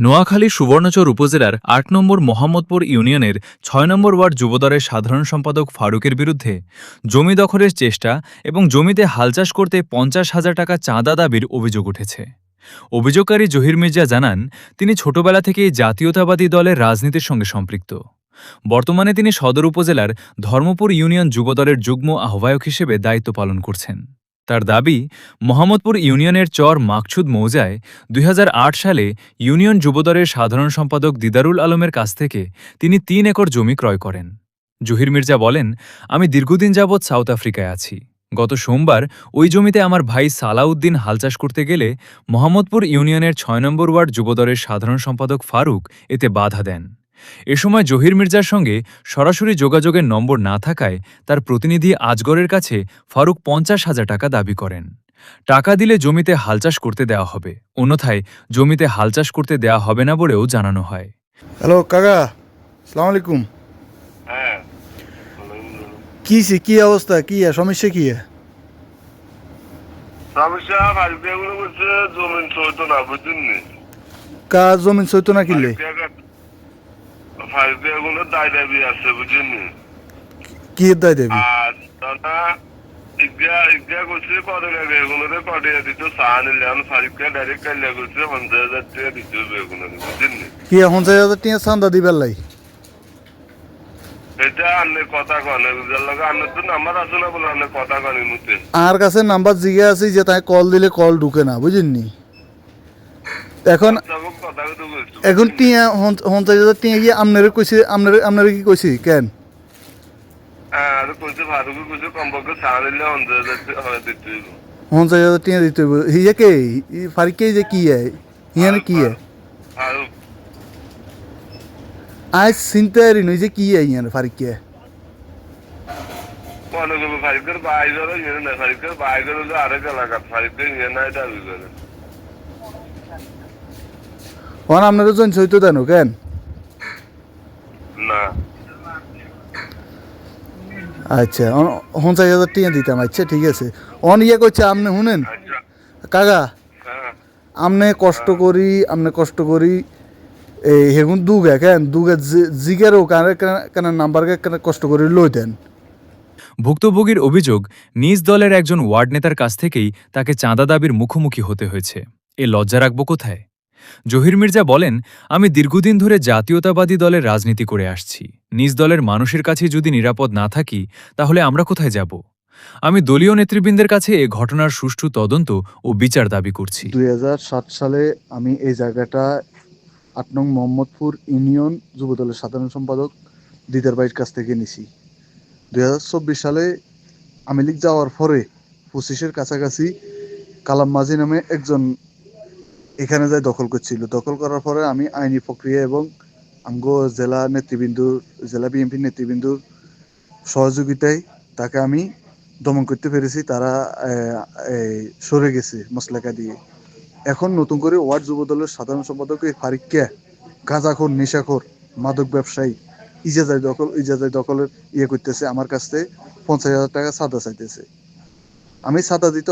নোয়াখালী সুবর্ণচর উপজেলার ৮ নম্বর মোহাম্মদপুর ইউনিয়নের ৬ নম্বর ওয়ার্ড যুবদলের সাধারণ সম্পাদক ফারুকের বিরুদ্ধে জমি দখলের চেষ্টা এবং জমিতে হাল চাষ করতে ৫০,০০০ টাকা চাঁদা দাবির অভিযোগ উঠেছে। অভিযোগকারী জহির মির্জা জানান, তিনি ছোটবেলা থেকেই জাতীয়তাবাদী দলের রাজনীতির সঙ্গে সম্পৃক্ত। বর্তমানে তিনি সদর উপজেলার ধর্মপুর ইউনিয়ন যুবদলের যুগ্ম আহ্বায়ক হিসেবে দায়িত্ব পালন করছেন। তার দাবি, মোহাম্মদপুর ইউনিয়নের চর মাকছুদ মৌজায় ২০০৮ সালে ইউনিয়ন যুবদলের সাধারণ সম্পাদক দিদারুল আলমের কাছ থেকে তিনি ৩ একর জমি ক্রয় করেন। জহির মির্জা বলেন, আমি দীর্ঘদিন যাবৎ সাউথ আফ্রিকায় আছি। গত সোমবার ওই জমিতে আমার ভাই সালাউদ্দিন হাল চাষ করতে গেলে মোহাম্মদপুর ইউনিয়নের ৬ নম্বর ওয়ার্ড যুবদলের সাধারণ সম্পাদক ফারুক এতে বাধা দেন। এ সময় জহির মির্জার সঙ্গে সরাসরি যোগাযোগের নম্বর না থাকায় তার প্রতিনিধি আজগরের কাছে ফারুক ৫০,০০০ টাকা দাবি করেন। টাকা দিলে জমিতে হাল চাষ করতে দেওয়া হবে, অন্যথায় জমিতে হাল চাষ করতে দেওয়া হবে না বলেও জানানো হয়। হ্যালো কাকা, আসসালামু আলাইকুম। হ্যাঁ, কি অবস্থা, কি সমস্যা কি? সমস্যা ফাইলগুলো বলছে জমিন চলতো না, বুঝলি? কাজ জমিন সইতো না কিনলে ফাইলগুলো দায় দাবি আছে, বুঝলি? কি দায় দেবি? আর দাদা ইজ্ঞা করছে কদিন আগে এগুলোরে পাঠিয়ে দিত চা নিলে, আমি ফাইলকে ডাইরেক্ট কালিয়া করছে ৫০,০০০ টাকা দিতে হবে এগুলো, বুঝলি? কি ৫০,০০০ টাকা চান্দা দিবার লাই? এটা আন্নের কথা কনে বুঝার লাগে, আন্নের তো নাম্বার আছে না বলে আন্নের কথা কনে মুতে। আর কাছে নাম্বার জিগে আছে যে তাই কল দিলে কল ঢুকে না, বুঝলি? এখন কথা তো বলছো এখন টিয়া ৫০,০০০ টাকা গিয়ে আপনারে কইছে, আপনারে কি কইছি কেন? হ্যাঁ, আর কইছে ফারুকে কইছে কমপক্ষে চা নিলে ৫০,০০০ টাকা দিতে হবে। ৫০,০০০ টাকা দিতে হবে। হিয়া কে ফারিকে যে কি হিয়ানে কি ফারুক আজ চিন্তারি নই যে কি ইয়ানে ফারিকে মনে করবো ফারিকের বাইরে ইয়ে না, ফারিকের বাইরে হলো আরেক এলাকা, ফারিকের ইয়ে নাই দাবি করে ওখানে আপনারা জন সইতো দেন কেন? না। আচ্ছা ৫০,০০০ টাকা দিতাম। আচ্ছা ঠিক আছে। অন ইয়ে করছে আপনি শুনেন আচ্ছা, কাকা, হ্যাঁ, আপনি কষ্ট করি এই হেগুন দুগে কেন দুগে জিগেরও কেন নাম্বারকে কেন কষ্ট করে লই দেন। ভুক্তভোগীর অভিযোগ, নিজ দলের একজন ওয়ার্ড নেতার কাছ থেকেই তাকে চাঁদা দাবির মুখোমুখি হতে হয়েছে। এ লজ্জা রাখব কোথায়? জহির মির্জা বলেন, আমি দীর্ঘদিন ধরে জাতীয়তাবাদী দলের রাজনীতি করে আসছি। নিজ দলের মানুষের কাছে যদি নিরাপদ না থাকি, তাহলে আমরা কোথায় যাব? আমি দলীয় নেতৃবৃন্দের কাছে এ ঘটনার সুষ্ঠু তদন্ত ও বিচার দাবি করছি। ২০০৭ সালে আমি এই জায়গাটা ৮ নং মোহাম্মদপুর ইউনিয়ন যুবদলের সাধারণ সম্পাদক দিদার ভাইয়ের কাছ থেকে নিছি। ২০২৪ সালে আওয়ামী লীগ যাওয়ার পরে ২৫-এর কাছাকাছি কালাম মাঝি নামে একজন এখানে যায় দখল করছিল। দখল করার পরে আমি আইনি প্রক্রিয়া এবং আমগো জেলা বিএনপি নেতৃবৃন্দুর সহযোগিতায় তাকে আমি দমন করতে পেরেছি। তারা সরে গেছে মসলাকা দিয়ে। এখন নতুন করে ওয়ার্ড যুবদলের সাধারণ সম্পাদক ফারিককে গাঁজাখোর, নেশাখোর, মাদক ব্যবসায়ী ইজাজাই দখলের ইয়ে করতেছে, আমার কাছ থেকে ৫০,০০০ টাকা চাঁদা চাইতেছে। আমি চাঁদা দিতে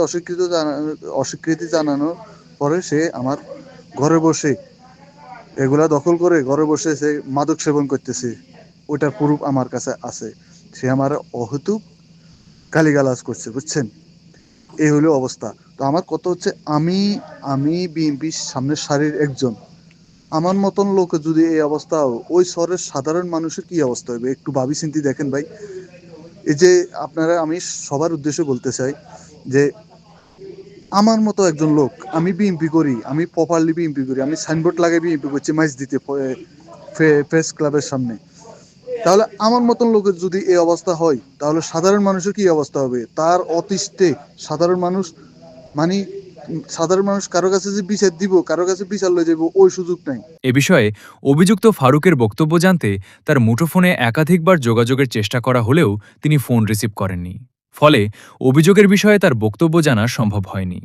অস্বীকৃতি জানানোর পরে সে আমার ঘরে বসে এগুলা দখল করে ঘরে বসে সে মাদক সেবন করতেছে। ওইটার প্রুফ আমার কাছে আছে। সে আমার অহেতুক গালিগালাজ করছে, বুঝছেন? এই হলো অবস্থা। তো আমার কথা হচ্ছে, আমি বিএনপির সামনের সারির একজন। আমার মতন লোক যদি এই অবস্থা, ওই শহরের সাধারণ মানুষের কি অবস্থা হবে একটু ভাবি চিন্তি দেখেন ভাই। এই যে আপনারা, আমি সবার উদ্দেশ্যে বলতে চাই যে আমার মতো একজন লোক, আমি বিএনপি করি, আমি প্রপারলি বিএনপি করি, আমি সাইনবোর্ড লাগাই বিএনপি করছি মাইজ দিতে প্রেস ক্লাবের সামনে। তাহলে আমার মতন লোকের যদি এই অবস্থা হয়, তাহলে সাধারণ মানুষের কি অবস্থা হবে? তার অতিষ্ঠে সাধারণ মানুষ কারো কাছে যে বিচার দিব, কারো কাছে বিচার লয়ে যাবো, ওই সুযোগ নাই। এ বিষয়ে অভিযুক্ত ফারুকের বক্তব্য জানতে তার মুঠোফোনে একাধিকবার যোগাযোগের চেষ্টা করা হলেও তিনি ফোন রিসিভ করেননি। ফলে অভিযোগের বিষয়ে তার বক্তব্য জানা সম্ভব হয়নি।